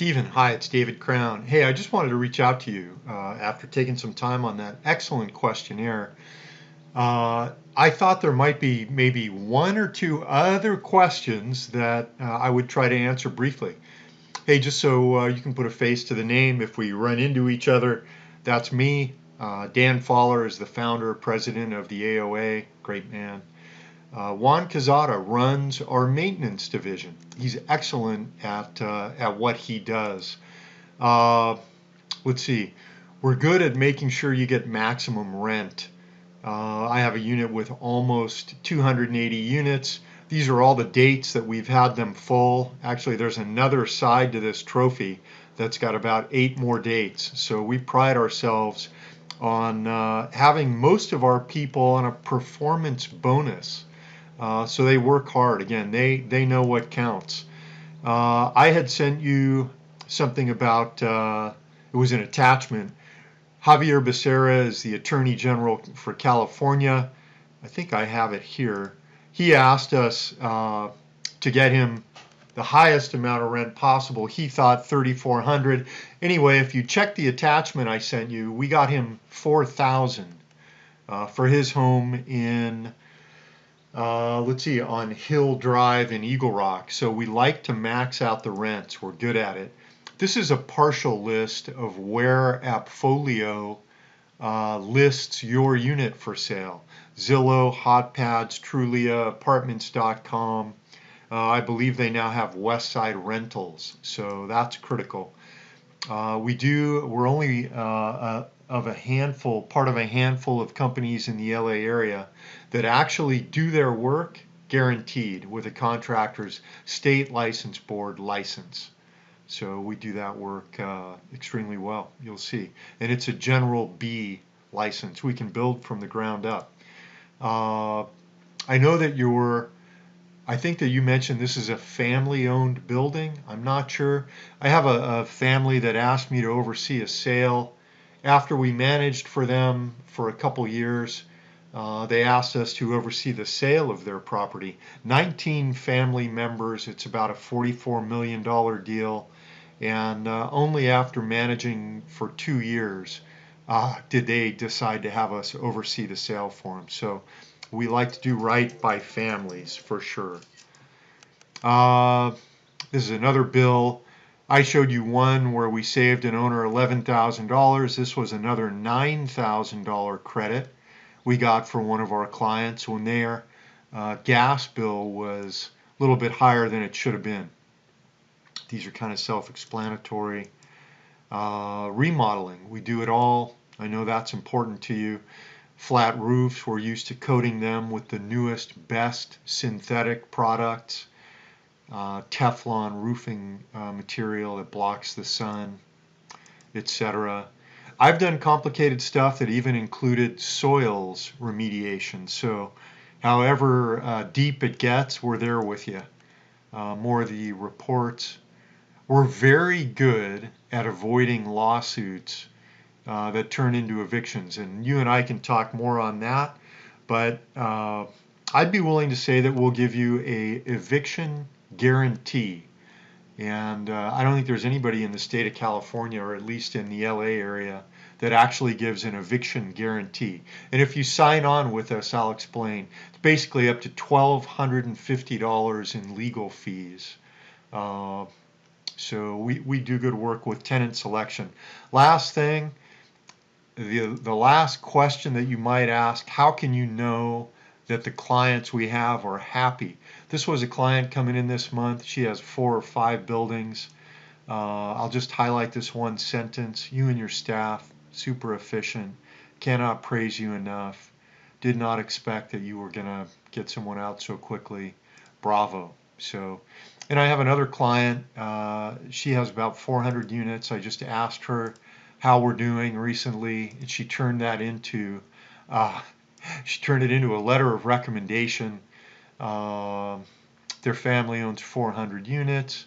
Stephen, hi, it's David Crown. Hey, I just wanted to reach out to you after taking some time on that excellent questionnaire. I thought there might be maybe one or two other questions that I would try to answer briefly. Hey, just so you can put a face to the name if we run into each other, that's me. Dan Fowler is the founder, president of the AOA, great man. Juan Cazada runs our maintenance division. He's excellent at what he does. Uh, let's see. We're good at making sure you get maximum rent. I have a unit with almost 280 units. These are all the dates that we've had them full. Actually, there's another side to this trophy that's got about 8 more dates. So we pride ourselves on having most of our people on a performance bonus. So they work hard. Again, they know what counts. I had sent you something about, it was an attachment. Javier Becerra is the Attorney General for California. I think I have it here. He asked us to get him the highest amount of rent possible. He thought 3,400. Anyway, if you check the attachment I sent you, we got him 4,000 for his home in let's see, on Hill Drive in Eagle Rock. So we like to max out the rents. We're good at it. This is a partial list of where Appfolio lists your unit for sale. Zillow, HotPads, Trulia, Apartments.com. I believe they now have Westside Rentals, so that's critical. We're only of a handful, part of a handful of companies in the LA area that actually do their work guaranteed with a contractor's state license board license. So we do that work extremely well, you'll see. And it's a General B license. We can build from the ground up. I know that I think that you mentioned this is a family-owned building. I'm not sure. I have a family that asked me to oversee a sale. After we managed for them for a couple years, they asked us to oversee the sale of their property. 19 family members. It's about a $44 million deal. And only after managing for 2 years did they decide to have us oversee the sale for them. So we like to do right by families for sure. This is another bill. I showed you one where we saved an owner $11,000. This was another $9,000 credit we got for one of our clients when their gas bill was a little bit higher than it should have been. These are kind of self-explanatory. Remodeling, we do it all. I know that's important to you. Flat roofs, we're used to coating them with the newest, best synthetic products. Teflon roofing material that blocks the sun, etc. I've done complicated stuff that even included soils remediation. So however deep it gets, we're there with you. More of the reports. We're very good at avoiding lawsuits that turn into evictions. And you and I can talk more on that. But I'd be willing to say that we'll give you a eviction guarantee. And I don't think there's anybody in the state of California, or at least in the LA area, that actually gives an eviction guarantee. And if you sign on with us, I'll explain. It's basically up to $1,250 in legal fees. So we do good work with tenant selection. Last thing, the last question that you might ask, how can you know that the clients we have are happy? This was a client coming in this month. She has 4 or 5 buildings. I'll just highlight this one sentence. You and your staff, super efficient. Cannot praise you enough. Did not expect that you were going to get someone out so quickly. Bravo. So, and I have another client. She has about 400 units. I just asked her how we're doing recently, and she turned that into a letter of recommendation. Their family owns 400 units.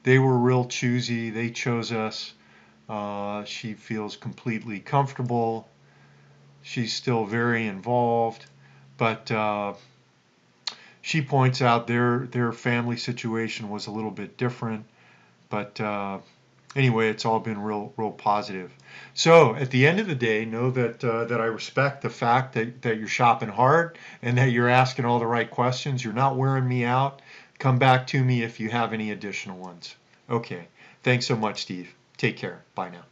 They were real choosy. They chose us. She feels completely comfortable. She's still very involved, but she points out their family situation was a little bit different, but Anyway, it's all been real positive. So at the end of the day, know that I respect the fact that you're shopping hard and that you're asking all the right questions. You're not wearing me out. Come back to me if you have any additional ones. Okay. Thanks so much, Steve. Take care. Bye now.